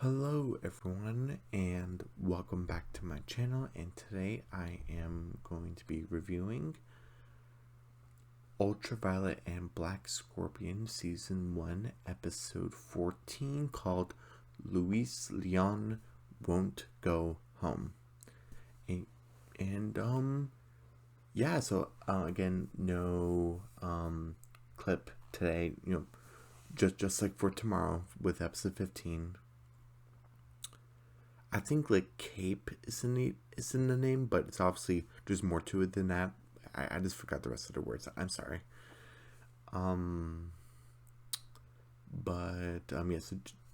Hello everyone and welcome back to my channel, and today I am going to be reviewing Ultraviolet and Black Scorpion Season 1 Episode 14 called Luis Leon Won't Go Home. Again, no clip today, just like for tomorrow with episode 15. I think like Cape is in the name, but it's obviously there's more to it than that. I just forgot the rest of the words. I'm sorry. Um,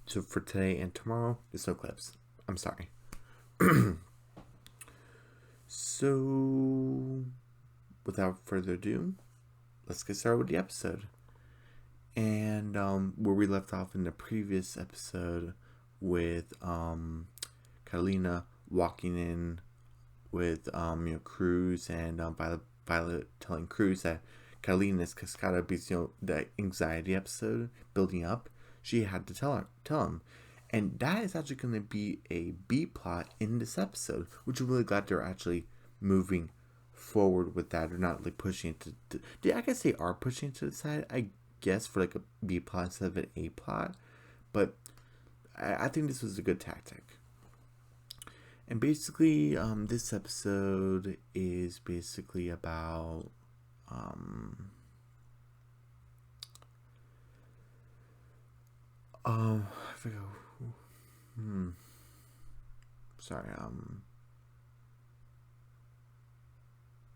so for today and tomorrow, there's no clips. I'm sorry. So, without further ado, let's get started with the episode. And where we left off in the previous episode with Catalina walking in with Cruz and Violet telling Cruz that Catalina's Cascada because the anxiety episode building up, she had to tell him, and that is actually going to be a B plot in this episode, which I'm really glad they're actually moving forward with that. They're not like pushing it I guess they are pushing it to the side, I guess, for like a B plot instead of an A plot, but I think this was a good tactic. And basically, this episode is basically about I forgot. Sorry.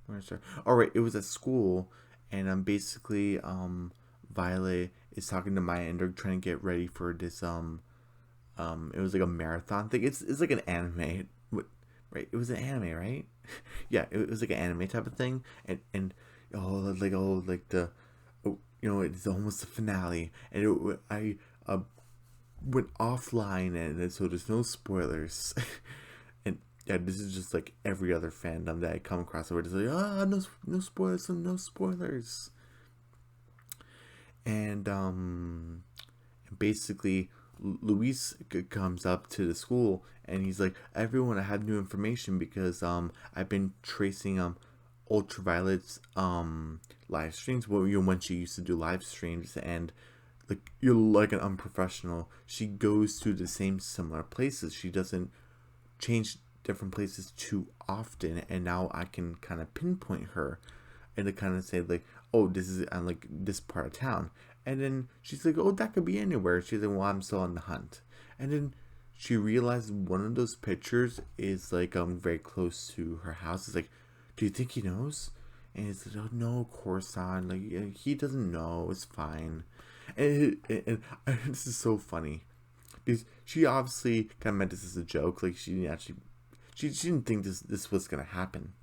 Where's there? All right, it was at school, and basically Violet is talking to Maya, and they're trying to get ready for this it was like a marathon thing. It's like an anime, right? It was an anime, right? Yeah, it was like an anime type of thing, and it's almost the finale, and I went offline, and so there's no spoilers. And yeah, this is just like every other fandom that I come across where it's like, no spoilers, no spoilers. And basically Luis comes up to the school, and he's like, everyone, I have new information because I've been tracing Ultraviolet's live streams when she used to do live streams, and like, you're like an unprofessional. She goes to the same similar places. She doesn't change different places too often, and now I can kind of pinpoint her and to kind of say like, oh, this is like this part of town. And then she's like, oh, that could be anywhere. She's like, well, I'm still on the hunt. And then she realized one of those pictures is like very close to her house. It's like, do you think he knows? And he's like, oh no, of course not. Like, he doesn't know. It's fine. And this is so funny because she obviously kind of meant this as a joke. Like, she didn't think this was gonna happen.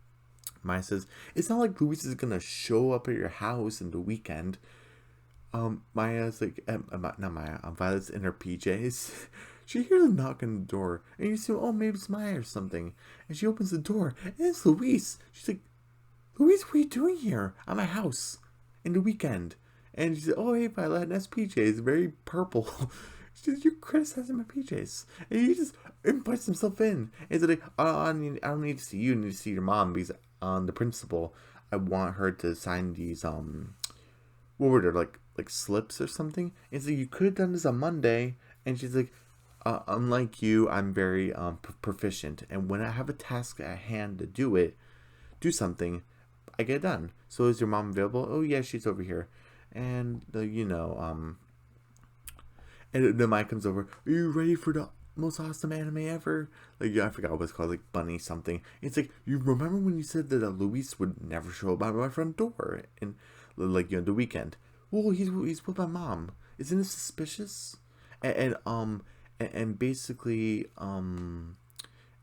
Maya says, it's not like Luis is gonna show up at your house in the weekend. Maya's like, not Maya, Violet's in her PJs. She hears a knock on the door, and you see, oh, maybe it's Maya or something. And she opens the door, and it's Luis. She's like, Luis, what are you doing here at my house in the weekend? And she said, oh, hey, Violet, nice PJs, very purple. She said, you're criticizing my PJs. And he just invites himself in. And he's like, I don't need to see you, I need to see your mom, because the principal, I want her to sign these, what were they, like slips or something? And so you could have done this on Monday. And she's like, unlike you, I'm very proficient, and when I have a task at hand to do something, I get it done. So is your mom available? Oh yeah, she's over here. And and the mic comes over. Are you ready for the most awesome anime ever? Like, yeah, I forgot what it's called, like Bunny something. It's like, you remember when you said that Luis would never show up at my front door, and like, the weekend? Well, he's with my mom. Isn't it suspicious? And basically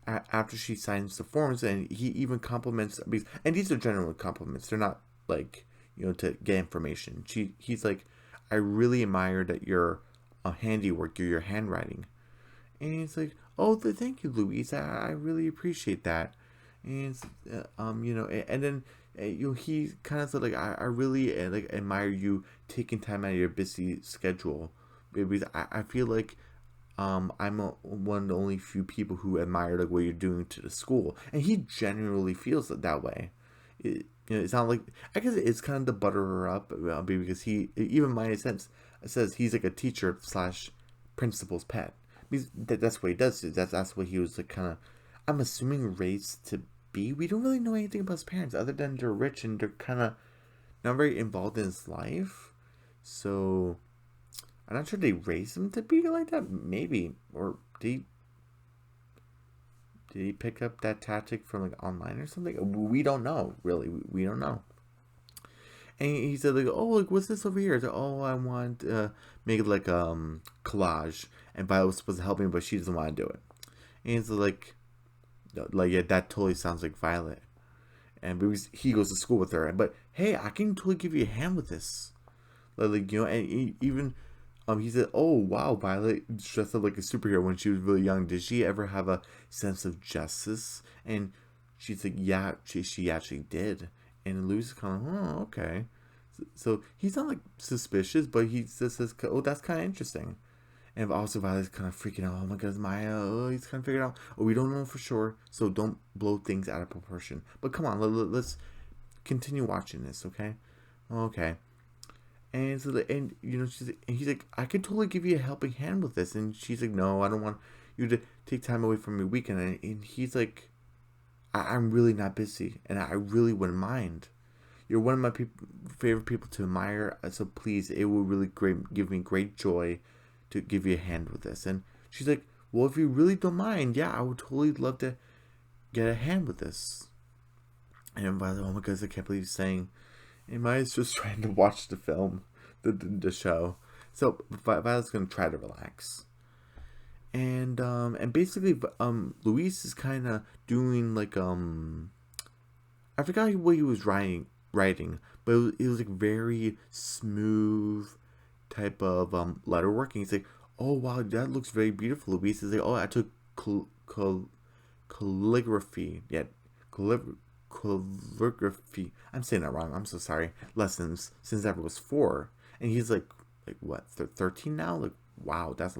after she signs the forms, and he even compliments, and these are general compliments, they're not like, to get information. He's like, I really admire that your handiwork, your handwriting. And he's like, oh, thank you, Luis, I really appreciate that. And and then he kind of said like, I really like admire you taking time out of your busy schedule, because I feel like one of the only few people who admire like what you're doing to the school, and he genuinely feels it that way. It's not like, I guess it's kind of to butter her up, because he, even my sense says he's like a teacher slash principal's pet. Because that's what he does. That's what he was like, kind of. I'm assuming raised to be. We don't really know anything about his parents other than they're rich and they're kind of not very involved in his life. So I'm not sure they raised him to be like that. Maybe, or did he pick up that tactic from like online or something? We don't know. Really, we don't know. And he said like, oh, like what's this over here? Said, oh, I want make like collage, and Violet was supposed to help me, but she doesn't want to do it. And he's like yeah, that totally sounds like Violet. And he goes to school with her, but hey, I can totally give you a hand with this. Like and even he said, "Oh wow, Violet dressed up like a superhero when she was really young. Did she ever have a sense of justice?" And she's like, "Yeah, she actually did." And Louis is kind of, "Oh, okay." So he's not like suspicious, but he just says, "Oh, that's kind of interesting." And also Violet's kind of freaking out. Oh my God, Maya! Oh, he's kind of figured out. Oh, we don't know for sure, so don't blow things out of proportion. But come on, let's continue watching this, okay? Okay. And so, and and he's like, I could totally give you a helping hand with this. And she's like, no, I don't want you to take time away from your weekend. And he's like, I'm really not busy, and I really wouldn't mind. You're one of my favorite people to admire, so please, it would really give me great joy to give you a hand with this. And she's like, well, if you really don't mind, yeah, I would totally love to get a hand with this. And by the way, oh my God, I can't believe he's saying, and Maya's just trying to watch the film, the show. So Violet's gonna try to relax, and basically Luis is kind of doing like I forgot what he was writing, but it was like very smooth type of letter working. He's like, oh wow, that looks very beautiful. Luis is like, oh, I took calligraphy, yeah, calligraphy. I'm saying that wrong. I'm so sorry. Lessons since I was 4, and he's like what, 13 now? Like wow, that's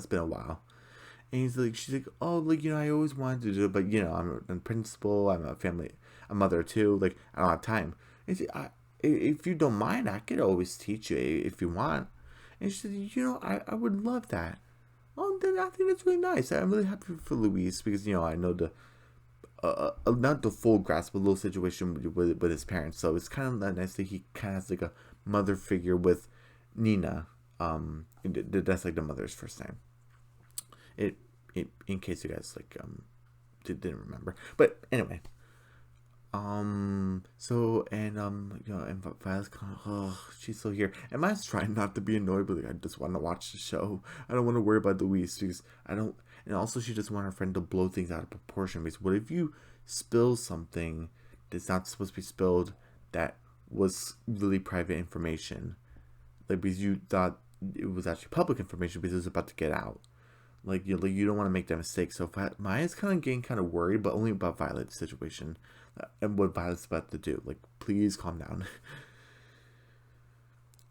been a while. And she's like, oh, like I always wanted to do it, but I'm a principal. I'm a mother too. Like I don't have time. And if you don't mind, I could always teach you if you want. And she said, I would love that. Oh, then I think that's really nice. I'm really happy for Luis because I know the not the full grasp of the little situation with his parents. So it's kind of nice that he kind of has like a mother figure with Nina. That's like the mother's first name. It in case you guys like didn't remember, but anyway. So and Violet's kind of, oh, she's still here. And Maya's trying not to be annoyed, but like, I just want to watch the show. I don't want to worry about Louise because I don't. And also, she doesn't want her friend to blow things out of proportion. Because what if you spill something that's not supposed to be spilled, that was really private information, like because you thought it was actually public information because it was about to get out. Like you don't want to make that mistake. So Maya's kind of getting kind of worried, but only about Violet's situation and what Violet's about to do. Like, please calm down.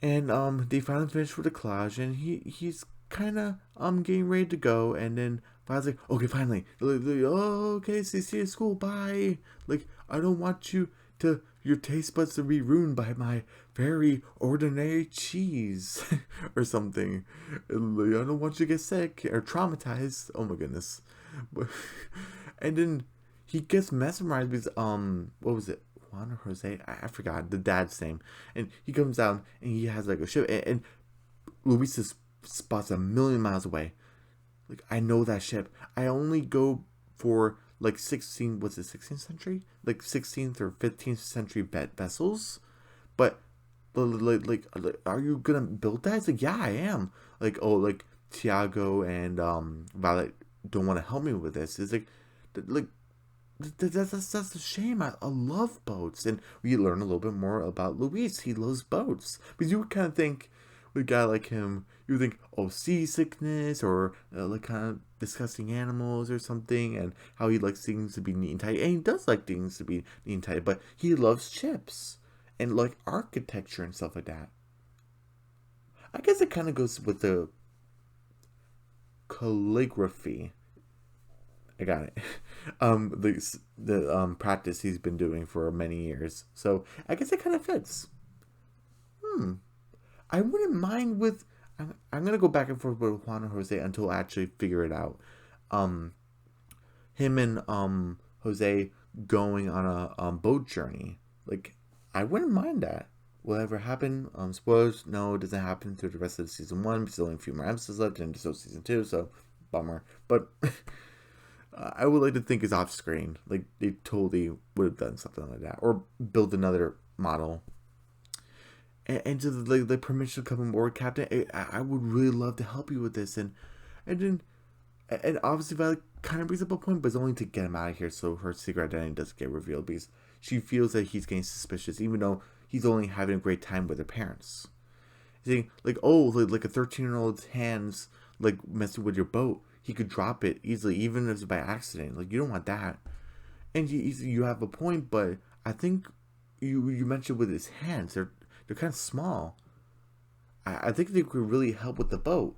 And they finally finish with the collage, and he's kind of getting ready to go, and then Violet's like, okay, finally, oh, okay, see you at school, bye. Like, I don't want your taste buds to be ruined by my very ordinary cheese or something. I don't want you to get sick or traumatized. Oh my goodness. And then he gets mesmerized because what was it? Juan or Jose? I forgot the dad's name. And he comes down and he has like a ship, and Luis spots a million miles away. Like, I know that ship. I only go for like 16th century, like 16th or 15th century vessels, but like are you gonna build that? It's like, yeah, I am. Like, oh, like Tiago and Violet don't want to help me with this. It's like that's a shame. I love boats, and we learn a little bit more about Luis. He loves boats because you would kind of think with a guy like him, you would think, oh, seasickness or like kind of disgusting animals or something, and how he likes things to be neat and tight. And he does like things to be neat and tight, but he loves ships and like architecture and stuff like that. I guess it kind of goes with the calligraphy. I got it. The practice he's been doing for many years. So I guess it kind of fits. I wouldn't mind with. I'm gonna go back and forth with Juan and Jose until I actually figure it out. Um, Him and Jose going on a boat journey. Like, I wouldn't mind that. Will it ever happen? Spoilers, no, it doesn't happen through the rest of the season one. There's only a few more episodes left, and so season two, so bummer. But I would like to think it's off screen. Like, they totally would have done something like that, or build another model. And to the permission to come on board, Captain. I would really love to help you with this, and then and obviously Violet kind of brings up a point, but it's only to get him out of here so her secret identity doesn't get revealed, because she feels that he's getting suspicious, even though he's only having a great time with her parents. Saying like, oh, like a 13-year-old's hands like messing with your boat, he could drop it easily, even if it's by accident. Like, you don't want that. And you have a point, but I think you mentioned with his hands, they're kind of small. I think they could really help with the boat.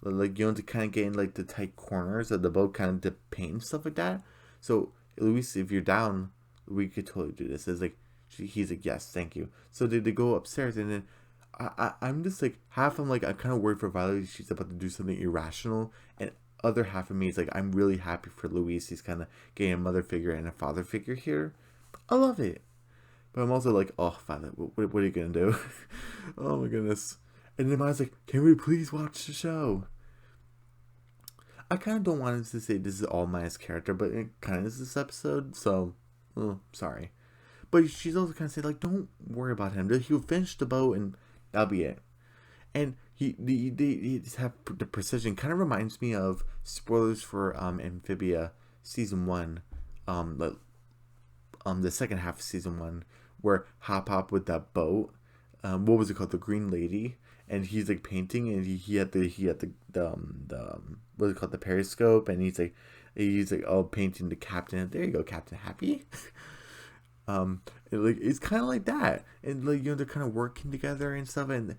Like, to kind of get in like the tight corners of the boat, kind of to paint and stuff like that. So Luis, if you're down, we could totally do this. It's like he's like, yes, thank you. So they go upstairs, and then I'm just like, I'm kind of worried for Violet. She's about to do something irrational, and other half of me is like, I'm really happy for Luis. He's kind of getting a mother figure and a father figure here. I love it, but I'm also like, oh, Violet, what are you gonna do? Oh my goodness. And then I was like, can we please watch the show? I kind of don't want to say this is all Maya's character, but it kind of is this episode, so, sorry. But she's also kind of saying, like, don't worry about him. He'll finish the boat, and that'll be it. And he just have the precision. Kind of reminds me of spoilers for Amphibia season 1, the second half of season 1, where Hop with that boat, what was it called, the Green Lady, and he's like painting, and he had the what's it called, the periscope, and he's like painting the captain. There you go, Captain Happy. It's kind of like that, and like, they're kind of working together and stuff, and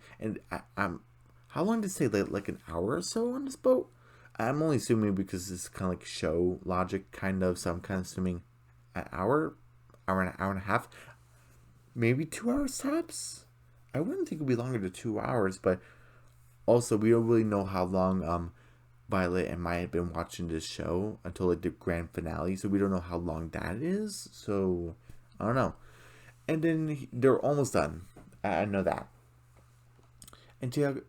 I'm how long did it say, like an hour or so on this boat? I'm only assuming because it's kind of like show logic, kind of, so I'm kind of assuming an hour and a half, maybe 2 hours tops. I wouldn't think it'd be longer than 2 hours, but also we don't really know how long Violet and Maya have been watching this show until like the grand finale, so we don't know how long that is. So I don't know. And then they're almost done. I know that. And Tiago,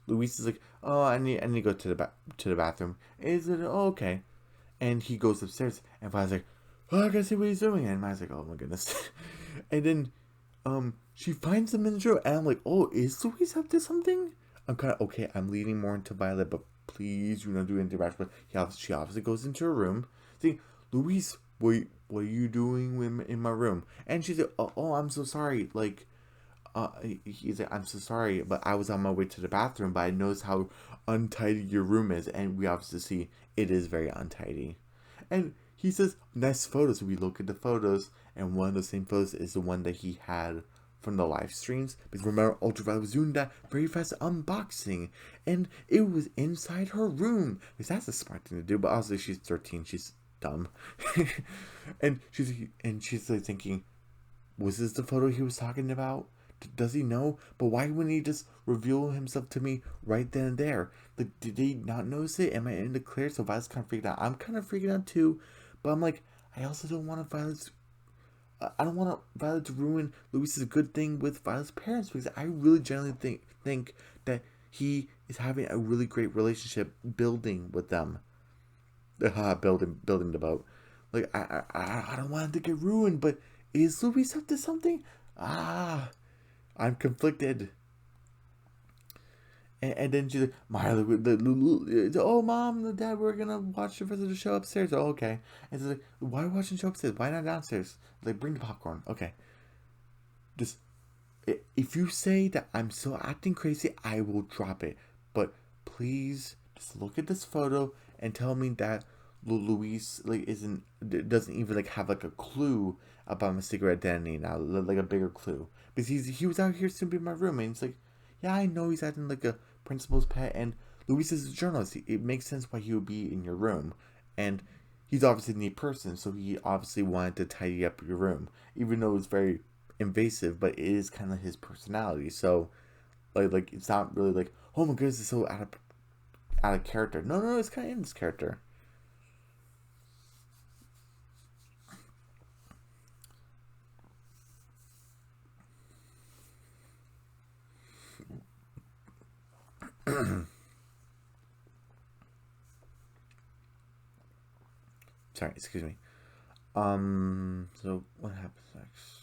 Luis is like, oh, I need to go to the bathroom. Is it okay? And he goes upstairs, and Violet's like, oh, I gotta see what he's doing. And Maya's like, oh my goodness. And then she finds him in the drawer, and I'm like, oh, is Luis up to something? I'm kind of, okay, I'm leaning more into Violet, but please, do anything rash. But she obviously goes into her room. See, Luis, what are you doing in my room? And she's like, oh, I'm so sorry. Like, he's like, I'm so sorry, but I was on my way to the bathroom, but I noticed how untidy your room is, and we obviously see it is very untidy. And he says, nice photos. We look at the photos, and one of the same photos is the one that he had from the live streams. Because remember, Ultraviolet was doing that very fast unboxing, and it was inside her room. Because that's a smart thing to do, but obviously she's 13, she's dumb. and she's like thinking, was this the photo he was talking about? Does he know? But why wouldn't he just reveal himself to me right then and there? Like, did he not notice it? Am I in the clear? So Violet's kind of freaked out. I'm kind of freaking out too. But I'm like, I also don't want I don't want Violet to ruin Luis's good thing with Violet's parents, because I really genuinely think that he is having a really great relationship building with them. Building the boat. Like, I don't want it to get ruined, but is Luis up to something? I'm conflicted. And then she's like, Maya, oh, Mom, Dad, we're gonna watch the rest of the show upstairs. Oh, okay. And she's like, why are we watching the show upstairs? Why not downstairs? Like, bring the popcorn. Okay. Just, if you say that I'm still acting crazy, I will drop it. But please, just look at this photo and tell me that Luis doesn't even like have like a clue about my secret identity now, like a bigger clue, because he was out here simply in my room, and it's like, yeah, I know he's acting like a principal's pet, and Luis is a journalist. It makes sense why he would be in your room, and he's obviously a neat person, so he obviously wanted to tidy up your room, even though it's very invasive. But it is kind of his personality. So like it's not really like, oh my goodness, it's so out of character. No, no, it's kind of in his character. Sorry, excuse me. So what happens next?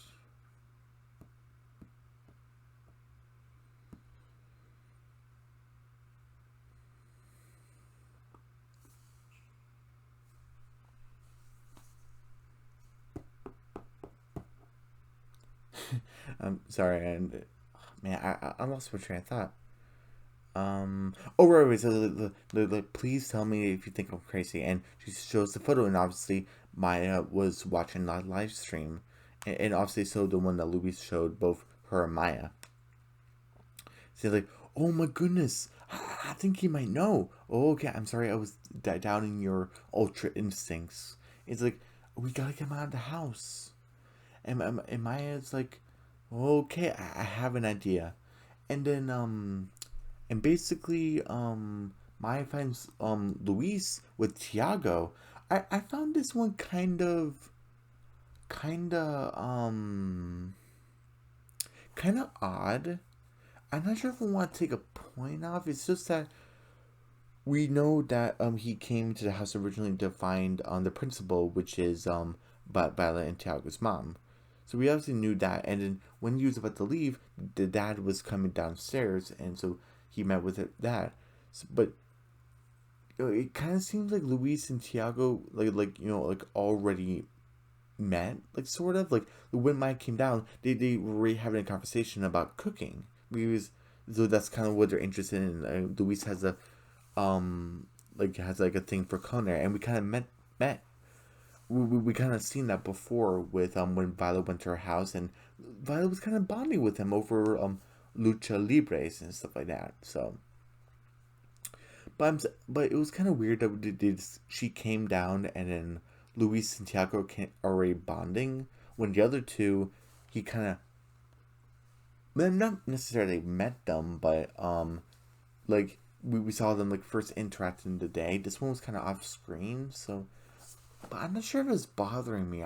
I'm sorry, and man, I lost my train of thought. Oh right, so please tell me if you think I'm crazy. And she shows the photo, and obviously Maya was watching that live stream, and obviously so the one that Luis showed both her and Maya. So like, oh my goodness, I think you might know. Oh, okay, I'm sorry, I was doubting your ultra instincts. It's like, we gotta get him out of the house. And Maya's like, okay, I have an idea. And then and basically Maya finds Luis with Tiago. I found this one kind of odd. I'm not sure if I want to take a point off. It's just that we know that he came to the house originally to find the principal, which is Bella and Tiago's mom. So we obviously knew that, and then when he was about to leave, the dad was coming downstairs, and so he met with that. So, but it kind of seems like Luis and Tiago like already met, like sort of like when Mike came down, they were already having a conversation about cooking. We was so that's kind of what they're interested in. Luis has a has like a thing for culinary, and we kind of met. We kind of seen that before with when Violet went to her house, and Violet was kind of bonding with him over lucha libres and stuff like that. So, but it was kind of weird that she came down, and then Luis and Tiago are already bonding when the other two, he kind of not necessarily met them, but like we saw them like first interact in the day. This one was kind of off screen, so but I'm not sure if it's bothering me.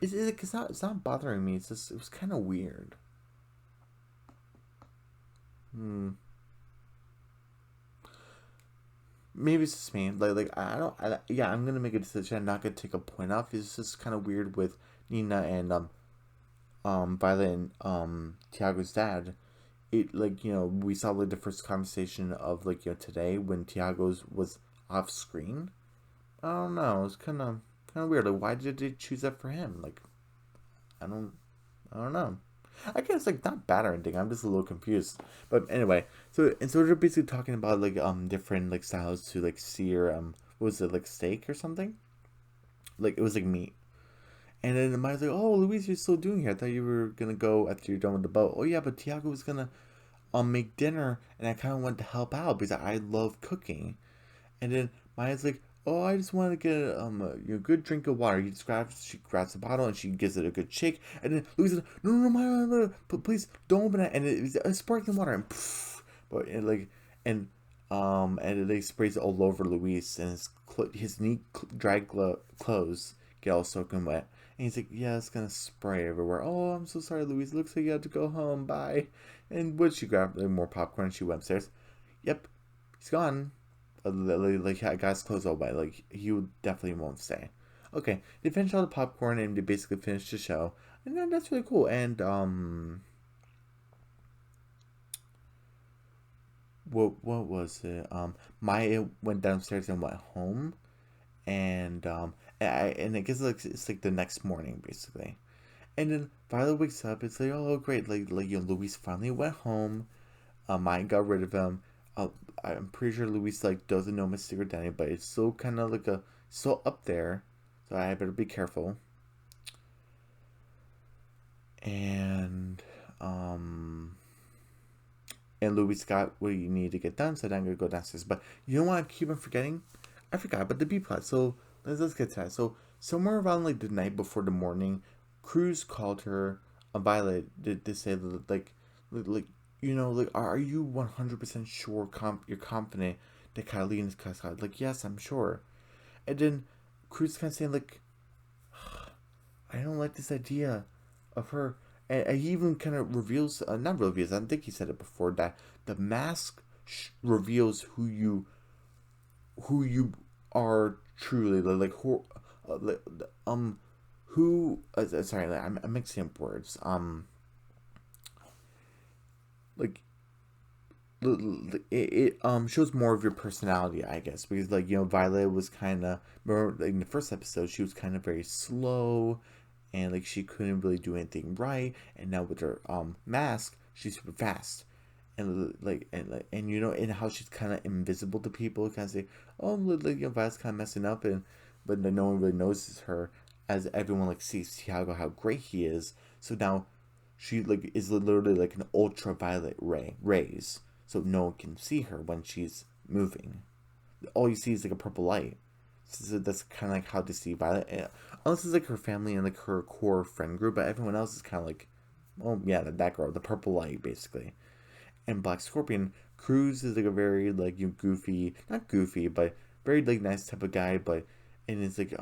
It's not bothering me. It's just it was kind of weird. Hmm. Maybe it's just me. Like I don't. Yeah, I'm gonna make a decision. I'm not gonna take a point off. It's just kind of weird with Nina and Violet and Tiago's dad. It like we saw like the first conversation of like today when Tiago's was off screen. I don't know. It's kind of weird. Like why did they choose that for him? Like I don't I don't know. I guess like not bad or anything. I'm just a little confused. But anyway, so they're basically talking about like different like styles to like sear what was it like steak or something? Like it was like meat. And then Maya's like, "Oh, Luis, you're still doing here. I thought you were gonna go after you're done with the boat." Oh yeah, but Tiago was gonna make dinner, and I kind of wanted to help out because I love cooking. And then Maya's like, "Oh, I just want to get good drink of water." She grabs the bottle and she gives it a good shake. And then Louise is like, "No, no, no, Maya, no, please don't open it." And it's sparkling water and poof, but and it like sprays it all over Luis, and his neat dry clothes get all soaking wet. And he's like, "Yeah, it's gonna spray everywhere." "Oh, I'm so sorry, Louise. Looks like you have to go home. Bye." And would she grab like, more popcorn? And she went upstairs. Yep, he's gone. Like guy's clothes all wet. Like he would definitely won't stay. Okay, they finished all the popcorn and they basically finished the show, and then that's really cool. And what was it? Maya went downstairs and went home, and and I guess it's like the next morning basically. And then Violet wakes up. It's like, oh great, like Luis finally went home. Maya got rid of him. Uh, I'm pretty sure Luis like doesn't know my secret identity, but it's still kind of like a still up there, so I better be careful. And um And Louis got what you need to get done, so then I'm gonna go downstairs. But you know what I keep on forgetting? I forgot about the B plot. So let's get to that. So somewhere around like the night before the morning, Cruz called her, Violet, to say that, like like, are you 100% sure? You're confident that Catalina is Cascade? Like, yes, I'm sure. And then Cruz kind of saying like, I don't like this idea of her. And he even kind of reveals, not reveals, I don't think he said it before, that the mask reveals who you are truly, like who sorry, like, I'm mixing up words, like it shows more of your personality, I guess, because like Violet was kind of, remember like in the first episode she was kind of very slow, and like she couldn't really do anything right, and now with her mask she's super fast, and and and how she's kind of invisible to people, kind of say, oh, like Violet's kind of messing up, and but no one really notices her, as everyone like sees Tiago how great he is. So now she like is literally like an ultraviolet rays, so no one can see her when she's moving. All you see is like a purple light. So that's kind of like how to see Violet, unless it's like her family and like her core friend group, but everyone else is kind of like, oh yeah, that girl, the purple light basically. And Black Scorpion, Cruz is like a very like goofy, not goofy, but very like nice type of guy. But and his like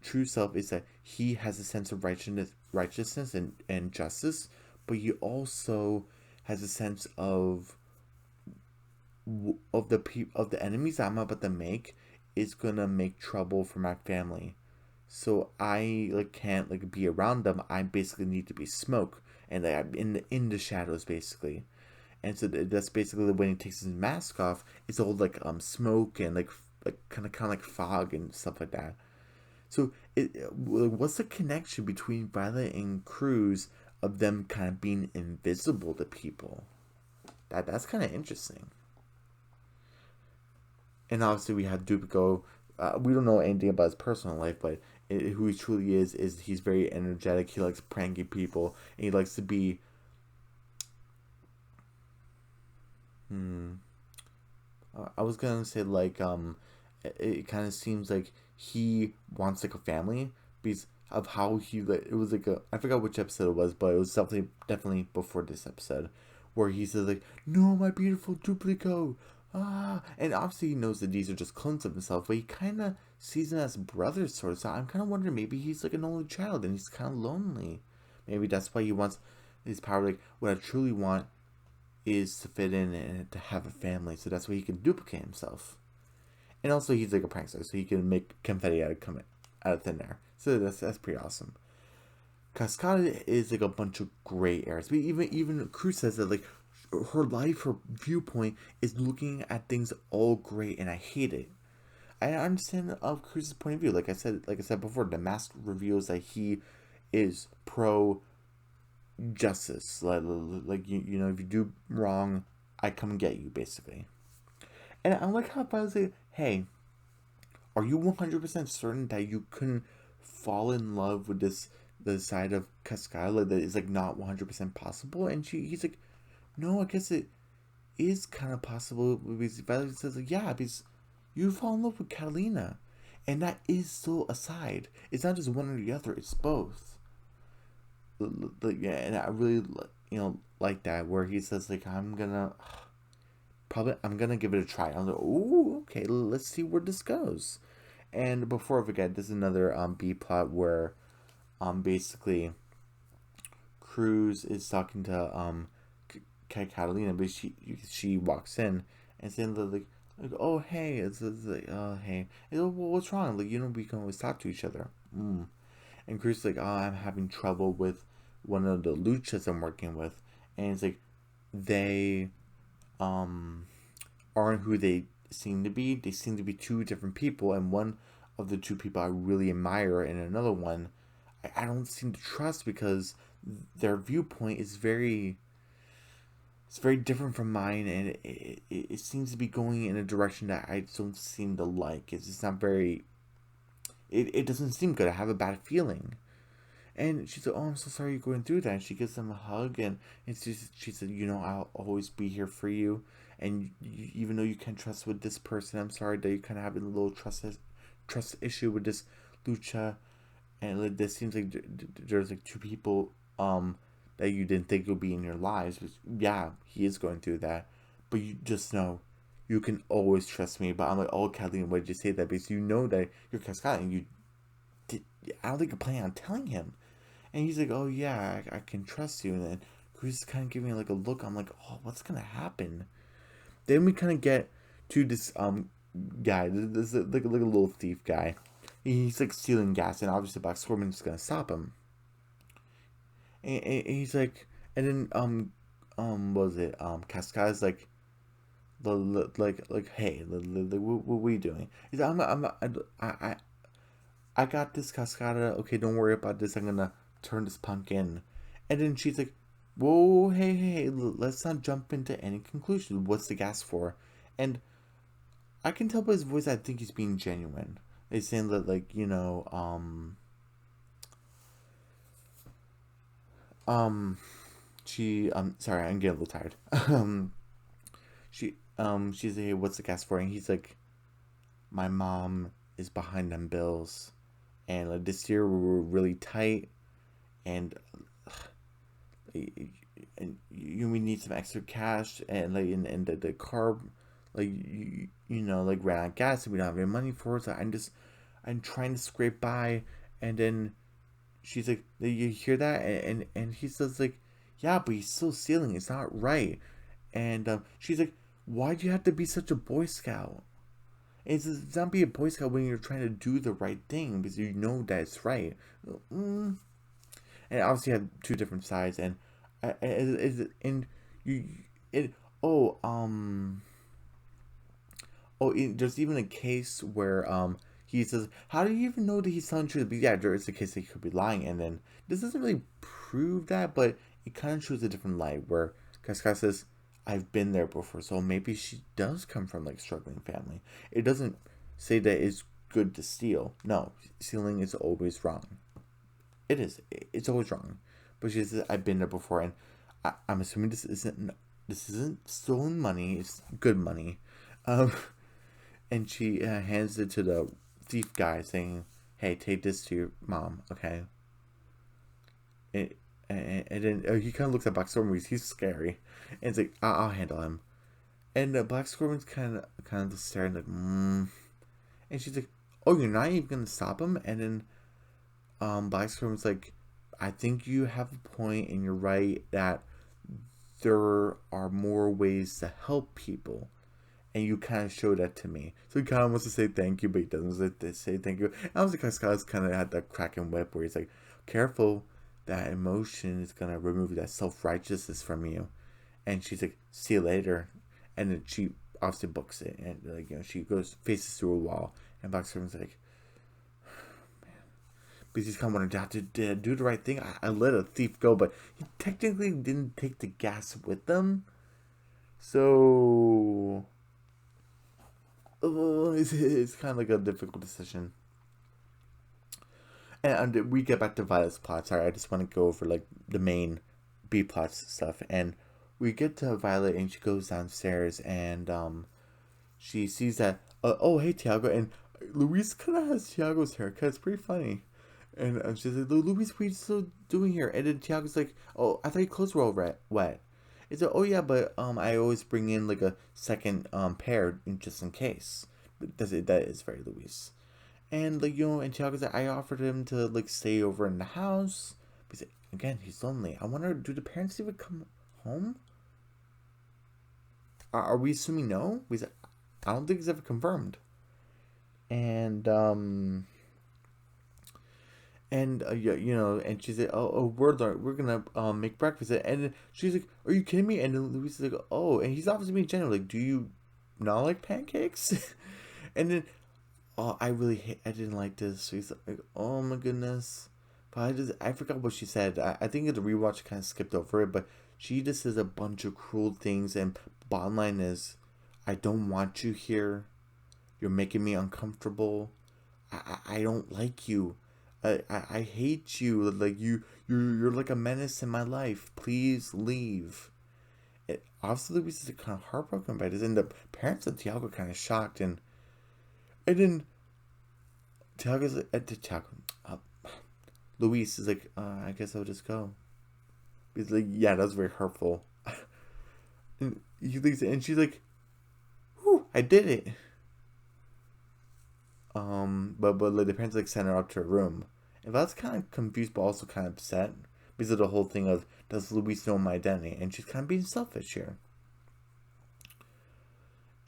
true self is that he has a sense of righteousness and justice, but he also has a sense of the enemies that I'm about to make is gonna make trouble for my family. So I like can't like be around them. I basically need to be smoke, and like, I'm in the shadows basically. And so that's basically when he takes his mask off. It's all like smoke and like kind of like fog and stuff like that. So what's the connection between Violet and Cruz of them kind of being invisible to people? That's kind of interesting. And obviously we have Dupico. We don't know anything about his personal life, but who he truly is he's very energetic. He likes pranking people, and he likes to be. Hmm. I was gonna say like it kind of seems like he wants like a family because of how he like it was like a, I forgot which episode it was, but it was definitely before this episode, where he says like, no, my beautiful Duplico, and obviously he knows that these are just clones of himself, but he kind of sees them as brothers sort of. So I'm kind of wondering, maybe he's like an only child and he's kind of lonely. Maybe that's why he wants his power. Like, what I truly want is to fit in and to have a family, so that's why he can duplicate himself. And also, he's like a prankster, so he can make confetti out of thin air. So that's pretty awesome. Cascada is like a bunch of gray areas. But even Cruz says that like her life, her viewpoint is looking at things all gray, and I hate it. I understand of Cruz's point of view. Like I said before, the mask reveals that he is pro justice. Like you know, if you do wrong, I come get you, basically. And I like how I was like, hey, are you 100% certain that you couldn't fall in love with the side of Cascada that is like not 100% possible? And he's like, no, I guess it is kind of possible. Because Violet says like, yeah, because you fall in love with Catalina, and that is still a side. It's not just one or the other. It's both. Yeah, and I really like that where he says like, I'm gonna give it a try. I'm like, ooh, okay, let's see where this goes. And before I forget, there's another B plot where basically Cruz is talking to Catalina, but she walks in and saying like, oh hey, it's like, oh hey, well, what's wrong? Like, we can always talk to each other. And Cruz is like, oh, I'm having trouble with one of the luchas I'm working with, and it's like they aren't who they seem to be. They seem to be two different people, and one of the two people I really admire, and another one I don't seem to trust because their viewpoint is very different from mine, and it seems to be going in a direction that I don't seem to like. It's just not very. It doesn't seem good. I have a bad feeling. And she said, "Oh, I'm so sorry you're going through that." And she gives him a hug, and she said, "I'll always be here for you. And even though you can't trust with this person, I'm sorry that you kind of having a little trust issue with this Lucha. And like, this seems like there's like two people that you didn't think would be in your lives. Which, yeah, he is going through that, but you just know." You can always trust me, but I'm like, oh, Kathleen, why did you say that? Because you know that you're Cascada, and you did. I don't think you plan on telling him. And he's like, "Oh yeah, I can trust you." And then Cruz is kind of giving me like a look. I'm like, "Oh, what's gonna happen?" Then we kind of get to this guy, this like a little thief guy. He's like stealing gas, and obviously Black Scorpion's gonna stop him. And he's like, and then what was it Cascada's like, hey, what are we doing? He's like, I got this, Cascada. Okay, don't worry about this. I'm gonna turn this punk in. And then she's like, whoa, hey, let's not jump into any conclusions. What's the gas for? And I can tell by his voice, I think he's being genuine. He's saying that, like, um, sorry, I'm getting a little tired. She's like, hey, what's the gas for? And he's like, my mom is behind them bills. And like this year we were really tight, and we need some extra cash, and like and the car, like like ran out of gas, and we don't have any money for it. So I'm trying to scrape by. And then she's like, you hear that? And he says like, yeah, but he's still stealing, it's not right. And she's like, why do you have to be such a Boy Scout? It's not be a Boy Scout when you're trying to do the right thing because you know that it's right. And obviously you have two different sides, and and you it oh there's even a case where he says, how do you even know that he's telling the truth? But yeah, there is a case that he could be lying, and then this doesn't really prove that, but it kind of shows a different light where Cascada says, I've been there before, so maybe she does come from like struggling family. It doesn't say that it's good to steal. No, stealing is always wrong. It is. It's always wrong. But she says, I've been there before, and I'm assuming this isn't stolen money. It's good money. Um, and she hands it to the thief guy, saying, "Hey, take this to your mom, okay?" And, and then he kind of looks at Black Storm. He's scary, and it's like, I'll handle him. And Black Scorpion's kind of staring like, and she's like, "Oh, you're not even gonna stop him?" And then Black Scorpion's like, "I think you have a point, and you're right that there are more ways to help people." And you kind of show that to me. So he kind of wants to say thank you, but he doesn't say thank you. And I was like, Cascada's kind of had that cracking whip where he's like, careful, that emotion is going to remove that self-righteousness from you. And she's like, see you later. And then she obviously books it. And like, she goes, faces through a wall. And Black Servant's like, because he's kind of wondering, did I do the right thing? I let a thief go, but he technically didn't take the gas with them. So it's kind of like a difficult decision. And we get back to Violet's plot. Sorry, I just want to go over like the main B plots stuff. And we get to Violet, and she goes downstairs, and she sees that, oh hey Tiago, and Luis kind of has Tiago's haircut. It's pretty funny. And she's like, Luis, what are you still doing here? And then Tiago's like, oh, I thought your clothes were all wet. It's like, oh yeah, but I always bring in like a second pair just in case. But that is very Luis. And like and Tiago's like, I offered him to like stay over in the house because again he's lonely. I wonder, do the parents even come home? Are we assuming no? Because I don't think it's ever confirmed. And and she's like, oh, we're gonna make breakfast. And she's like, are you kidding me? And then Luis is like, oh, and he's obviously being genuine, like, do you not like pancakes? And then, oh, I didn't like this. She's like, oh my goodness. But I forgot what she said. I think in the rewatch I kind of skipped over it, but she just says a bunch of cruel things, and bottom line is, I don't want you here. You're making me uncomfortable. I don't like you. I hate you. Like you're like a menace in my life. Please leave. Obviously, Luis is kind of heartbroken by this, and the parents of Tiago are kind of shocked, and then Tiago's at the Tiago. Uh, Luis is like, I guess I'll just go. He's like, yeah, that's very hurtful. And he leaves, and she's like, whew, I did it. But like, the parents like send her up to her room, and that's kind of confused, but also kind of upset because of the whole thing of does Luis know my identity, and she's kind of being selfish here.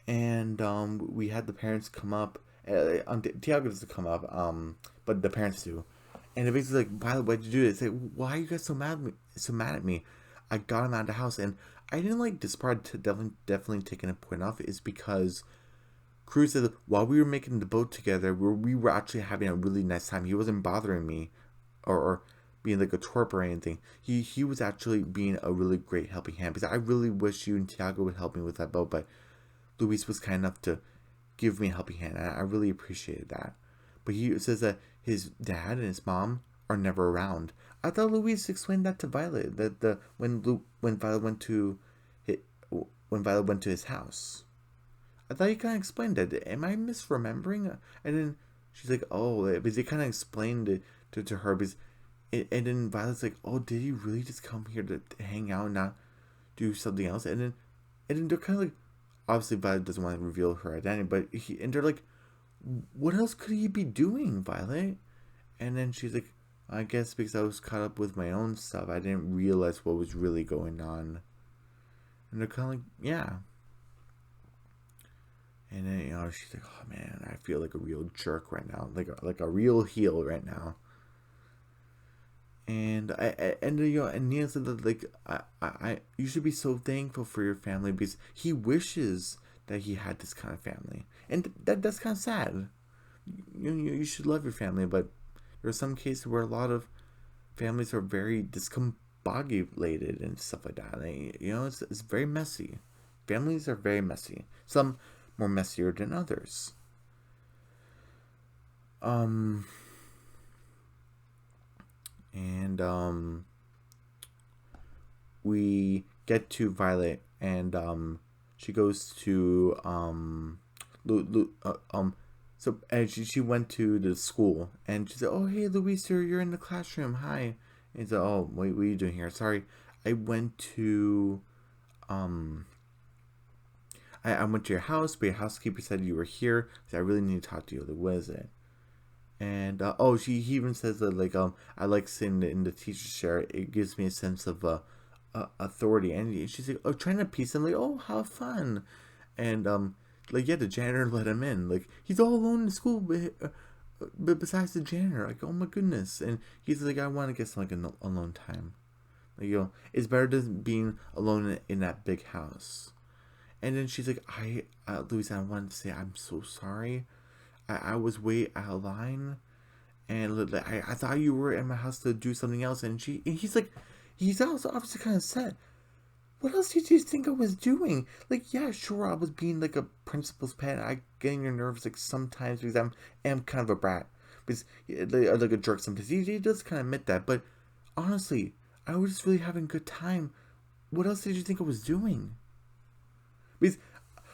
And we had the parents come up. Tiago doesn't come up, but the parents do, and they're basically like, "Why? Why'd you do this? Like, why are you guys so mad at me? So mad at me? I got him out of the house, and I didn't like this part to definitely taking a point off is because Cruz said while we were making the boat together, we were actually having a really nice time. He wasn't bothering me, or being like a twerp or anything. He was actually being a really great helping hand because I really wish you and Tiago would help me with that boat, but Luis was kind enough to give me a helping hand. And I really appreciated that. But he says that his dad and his mom are never around. I thought Luis explained that to Violet that when Violet went to when Violet went to his house. I thought he kind of explained it. Am I misremembering? And then she's like, oh, because he kind of explained it to her because, and then Violet's like, oh, did he really just come here to hang out and not do something else? And then they're kind of like, obviously Violet doesn't want to reveal her identity, but and they're like, what else could he be doing, Violet? And then she's like, I guess because I was caught up with my own stuff, I didn't realize what was really going on. And they're kind of like, yeah. And then she's like, oh man, I feel like a real jerk right now, like a real heel right now. And Neil said that like you should be so thankful for your family because he wishes that he had this kind of family, and that's kind of sad. You should love your family, but there are some cases where a lot of families are very discombobulated and stuff like that. It's very messy. Families are very messy. Some more messier than others. Um, and we get to Violet, and she goes to so and she went to the school, and she said, "Oh hey, Luis, you're in the classroom. Hi." And he said, "Oh, wait, what are you doing here? Sorry, I went to um." I went to your house, but your housekeeper said you were here, so I really need to talk to you. Like, what is it? And he even says that like I like sitting in the teacher's chair. It gives me a sense of authority. And she's like, oh, trying to piece him like, oh, how fun. And like yeah, the janitor let him in. Like he's all alone in the school, but besides the janitor, like oh my goodness. And he's like, I want to get some like an alone time. Like it's better than being alone in that big house. And then she's like, Louise, I wanted to say I'm so sorry. I was way out of line, and I thought you were in my house to do something else. And he's like, he's also obviously kind of sad. What else did you think I was doing? Like, yeah, sure, I was being like a principal's pet. I get on your nerves like sometimes because am kind of a brat, because like a jerk sometimes. He does kind of admit that, but honestly, I was just really having a good time. What else did you think I was doing? Because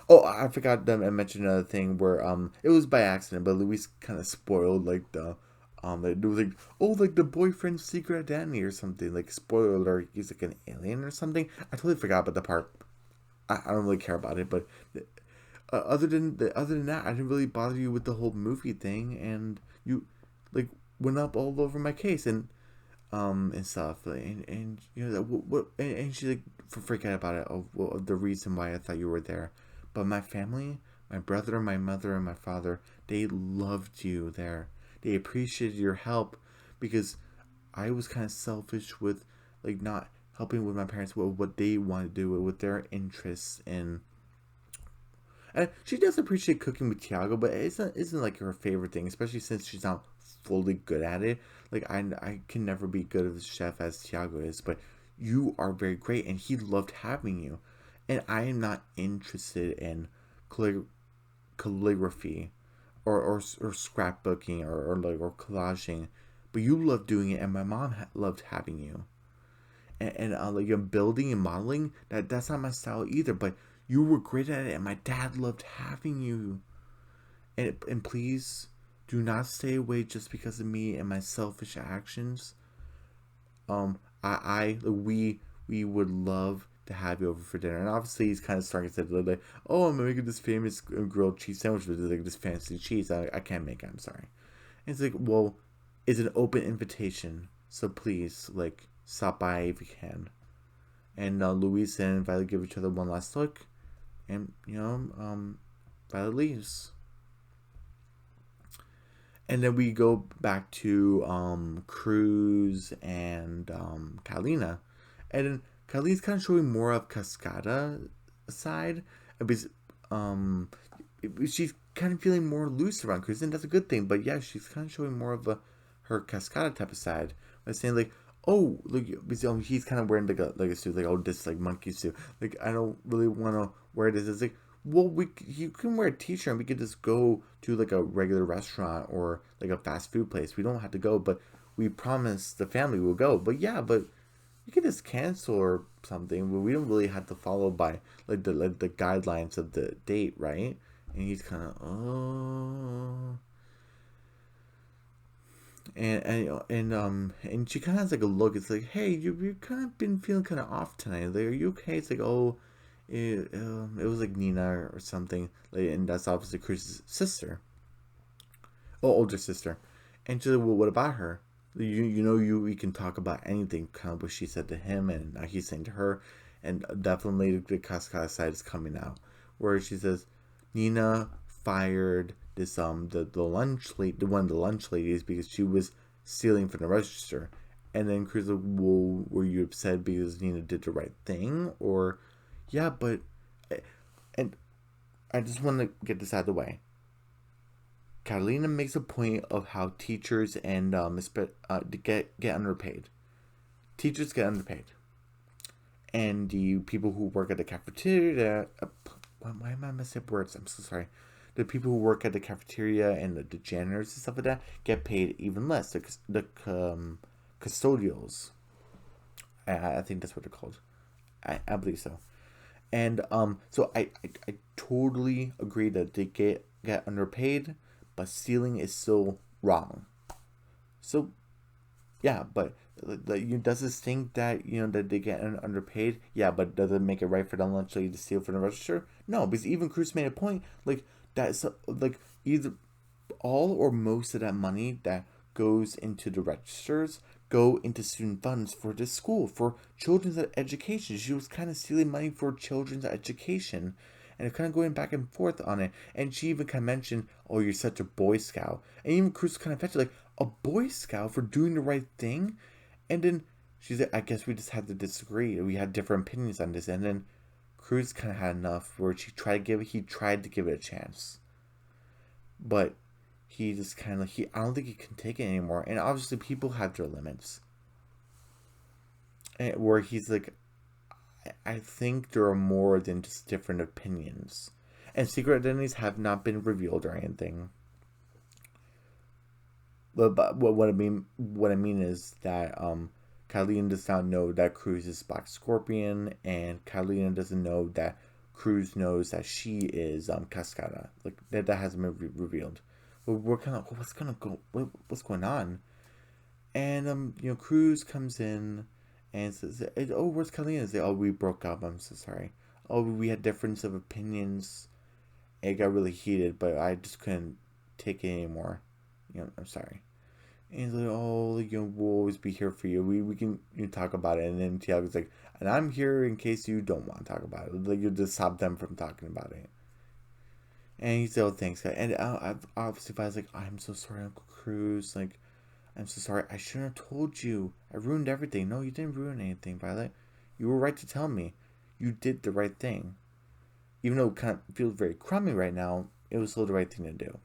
oh, I forgot to mention another thing where it was by accident, but Luis kind of spoiled like the it was like oh like the boyfriend's secret identity or something, like spoiler alert, he's like an alien or something. I totally forgot about the part. I don't really care about it, but other than that, I didn't really bother you with the whole movie thing, and you like went up all over my case and stuff, and and she like forget about it of the reason why I thought you were there, but my family, my brother, my mother, and my father, they loved you there. They appreciated your help because I was kind of selfish with like not helping with my parents with what they want to do with their interests in. And she does appreciate cooking with Tiago, but isn't like her favorite thing, especially since she's not fully good at it. Like I can never be good of a chef as Tiago is, but you are very great, and he loved having you. And I am not interested in calligraphy or scrapbooking or collaging, but you love doing it, and my mom loved having you. And like your building and modeling, that's not my style either. But you were great at it, and my dad loved having you. And please do not stay away just because of me and my selfish actions. We would love to have you over for dinner. And obviously, he's kind of starting to say, like, oh, I'm making this famous grilled cheese sandwich with like this fancy cheese. I can't make it. I'm sorry. And it's like, well, it's an open invitation, so please, like, stop by if you can. And Luis and Violet give each other one last look, and Violet leaves. And then we go back to Cruz and Kalina. And then Kalina's kind of showing more of Cascada side. Because she's kind of feeling more loose around Cruz, and that's a good thing. But yeah, she's kind of showing more of her Cascada type of side. By saying, like, oh, look, he's kind of wearing like a suit, like, oh, this like monkey suit. Like, I don't really want to wear this. It's like, well, you can wear a t-shirt and we could just go to like a regular restaurant or like a fast food place. We don't have to go, but we promise the family will go. But yeah, but you can just cancel or something. But we don't really have to follow by like the guidelines of the date, right? And he's kind of and she kind of has like a look. It's like, hey, you kind of been feeling kind of off tonight. Like, are you okay? It's like, oh, it was like Nina or something, like, and that's obviously Chris's sister, oh, older sister. And she's like, well, what about her? We can talk about anything, kind of what she said to him, and he's saying to her, and definitely the Cascada side is coming out, where she says, Nina fired this the lunch lady, one of the lunch ladies, because she was stealing from the register. And then Chris like, well, were you upset because Nina did the right thing, or yeah, but and I just want to get this out of the way. Catalina makes a point of how teachers and get underpaid. Teachers get underpaid, and the people who work at the cafeteria. Why am I messing up words? I'm so sorry. The people who work at the cafeteria and the janitors and stuff like that get paid even less. The custodials. I think that's what they're called. I believe so. And so I totally agree that they get underpaid, but stealing is still wrong. So yeah, but does this think that that they get underpaid? Yeah, but does it make it right for them actually to steal from the register? No, because even Cruz made a point like that's like either all or most of that money that goes into the registers go into student funds for this school for children's education. She was kind of stealing money for children's education, and kind of going back and forth on it. And she even kind of mentioned, "Oh, you're such a Boy Scout," and even Cruz kind of mentioned like a Boy Scout for doing the right thing. And then she said, "I guess we just had to disagree. We had different opinions on this." And then Cruz kind of had enough, where he tried to give it a chance, but he just kind of I don't think he can take it anymore. And obviously people have their limits, and where he's like, I think there are more than just different opinions, and secret identities have not been revealed or anything. But what I mean is that Catalina does not know that Cruz is Black Scorpion, and Catalina doesn't know that Cruz knows that she is Cascada. Like that hasn't been revealed. But we're kind of what's going on? And Cruz comes in and says, "Oh, where's Catalina?" They, "Oh, we broke up. I'm so sorry. Oh, we had difference of opinions. It got really heated, but I just couldn't take it anymore. I'm sorry." And he's like, "Oh, we'll always be here for you. We can talk about it." And then Tiago's like, "And I'm here in case you don't want to talk about it. Like, you just stop them from talking about it." And he said, "Oh, thanks, guy." And I've obviously, I was like, "I'm so sorry, Uncle Cruz. Like, I'm so sorry. I shouldn't have told you. I ruined everything." "No, you didn't ruin anything, Violet. You were right to tell me. You did the right thing. Even though it kind of feels very crummy right now, it was still the right thing to do."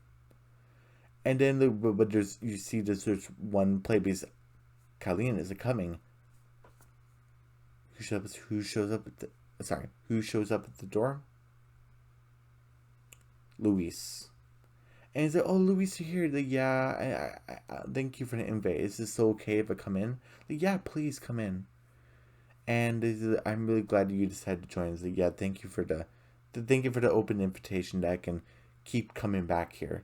And then, but there's one play because Kalina is coming. Who shows up at the? Sorry, who shows up at the door? Luis. And he's like, "Oh, Luis, you're here." Like, yeah, thank you for the invite. Is this okay if I come in? Like, yeah, please come in. And I'm really glad you decided to join. He's like, yeah, thank you for the open invitation that I can keep coming back here.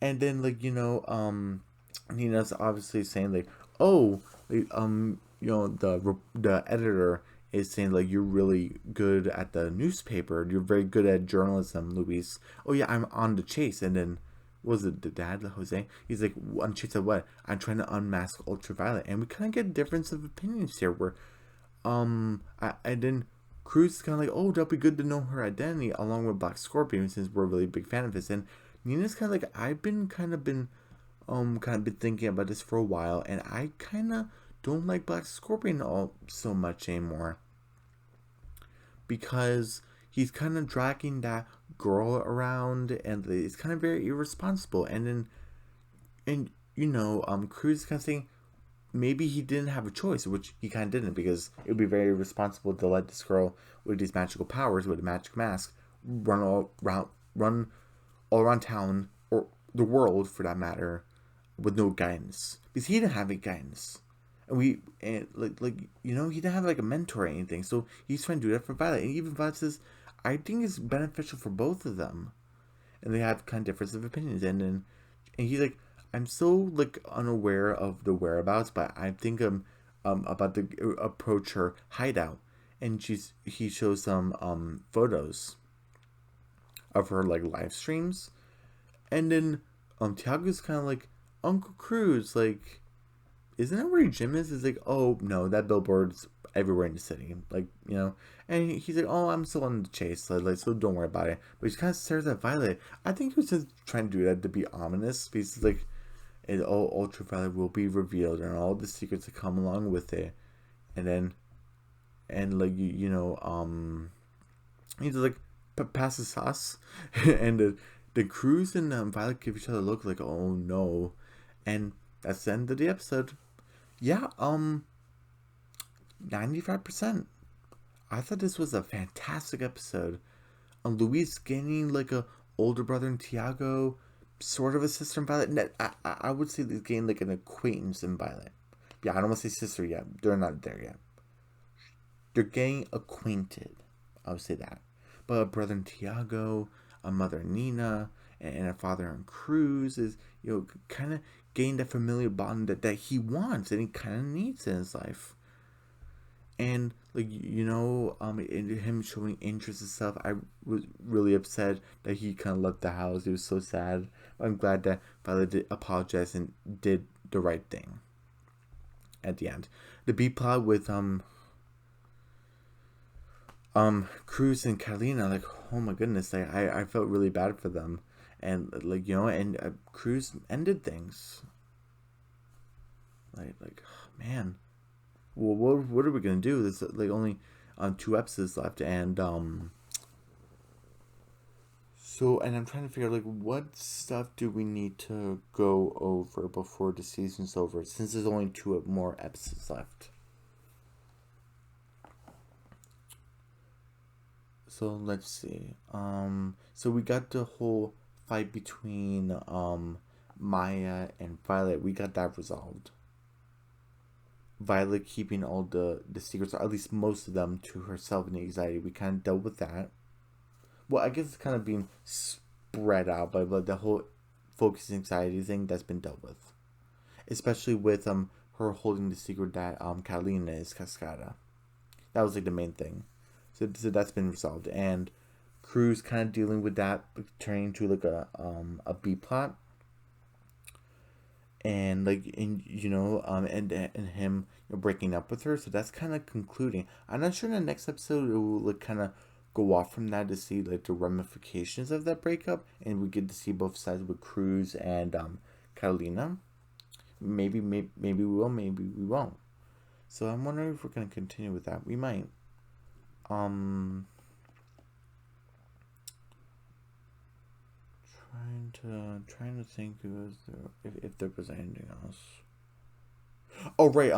And then like Nina's obviously saying like, oh, like, the editor is saying like you're really good at the newspaper. You're very good at journalism, Luis. Oh yeah, I'm on the chase. And then was it the dad, Jose? He's like, on chase of what? I'm trying to unmask Ultraviolet, and we kind of get a difference of opinions here. Where and then Cruz is kind of like, oh, that'll be good to know her identity along with Black Scorpion since we're a really big fan of his. And Nina's kind of like, I've been kind of been thinking about this for a while, and I kind of don't like Black Scorpion all so much anymore because he's kind of dragging that girl around, and it's kind of very irresponsible. And then, Cruz is kind of saying maybe he didn't have a choice, which he kind of didn't, because it would be very irresponsible to let this girl with these magical powers, with a magic mask, run all around town or the world for that matter, with no guidance, because he didn't have any guidance, and he didn't have like a mentor or anything. So he's trying to do that for Violet, and even Violet says, "I think it's beneficial for both of them," and they have kind of difference of opinions, and he's like, I'm so like unaware of the whereabouts, but I think I'm about to approach her hideout, and he shows some photos of her like live streams, and then Tiago's kind of like, Uncle Cruz, like, isn't that where your gym is? Is like, oh no, that billboard's everywhere in the city, like, and he's like, oh, I'm still on the chase, like so don't worry about it. But he kind of stares at Violet. I think he was just trying to do that to be ominous, because like, all Ultraviolet will be revealed and all the secrets that come along with it, and then, and like he's like, pass the sauce, and the Cruz and Violet give each other a look like, oh no, and that's the end of the episode. Yeah, 95%. I thought this was a fantastic episode. Luis gaining like a older brother in Tiago, sort of a sister in Violet. I would say they gained like an acquaintance in Violet. Yeah, I don't want to say sister yet. They're not there yet. They're getting acquainted. I would say that. But a brother in Tiago, a mother in Nina, and a father in Cruz is, kind of gained that familiar bond that he wants and he kind of needs in his life. And like in him showing interest and stuff, I was really upset that he kind of left the house. It was so sad. I'm glad that Violet did apologize and did the right thing at the end. The B plot with Cruz and Catalina, like, oh my goodness, like I felt really bad for them, and like and Cruz ended things. Like man. Well, what are we gonna do? There's like only 2 episodes left, and so, and I'm trying to figure out like what stuff do we need to go over before the season's over, since there's only 2 more episodes left. So let's see. So we got the whole fight between Maya and Violet. We got that resolved. Violet keeping all the secrets, or at least most of them, to herself and the anxiety. We kind of dealt with that. Well, I guess it's kind of being spread out, but the whole focus anxiety thing, that's been dealt with. Especially with her holding the secret that Catalina is Cascada. That was like the main thing. So that's been resolved, and Cruz kind of dealing with that, turning to like a B plot, and like and him breaking up with her. So that's kind of concluding. I'm not sure in the next episode it will like kind of go off from that to see like the ramifications of that breakup, and we get to see both sides with Cruz and Catalina. Maybe we will, maybe we won't. So I'm wondering if we're gonna continue with that. We might. Trying to think if there was anything else. Oh right,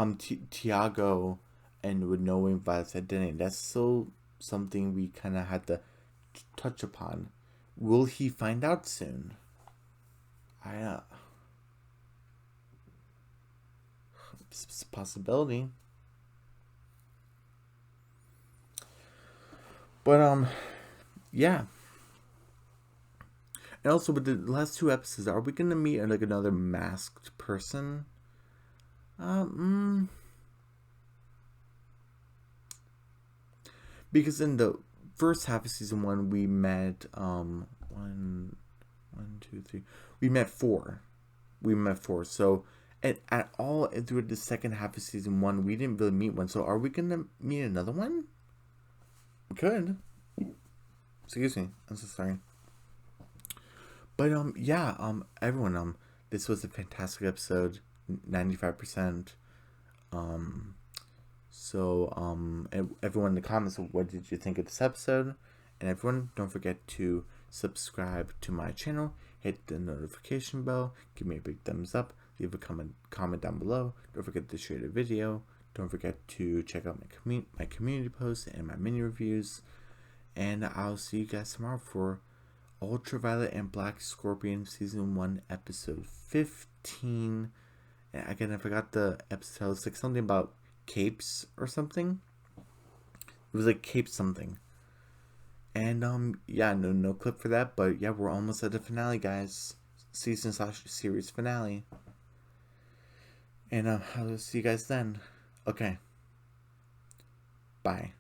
Tiago and with knowing Violet's identity. That's so something we kind of had to touch upon, Will he find out soon? It's a possibility. But yeah. And also with the last two episodes, are we gonna meet like another masked person? Because in the first half of season one, we met one, two, three. We met four. So at all through the second half of season one, we didn't really meet one. So are we gonna meet another one? We could. Excuse me. I'm so sorry. But yeah, everyone, this was a fantastic episode, 95%. So everyone in the comments, what did you think of this episode? And everyone, don't forget to subscribe to my channel, hit the notification bell, give me a big thumbs up, leave a comment down below. Don't forget to share the video. Don't forget to check out my community posts and my mini reviews. And I'll see you guys tomorrow for Ultraviolet and Black Scorpion Season 1 Episode 15. And again, I forgot the episode. It's like something about capes or something. It was like cape something. And yeah, no clip for that, but yeah, we're almost at the finale, guys. Season/series finale. And I'll see you guys then. Okay. Bye.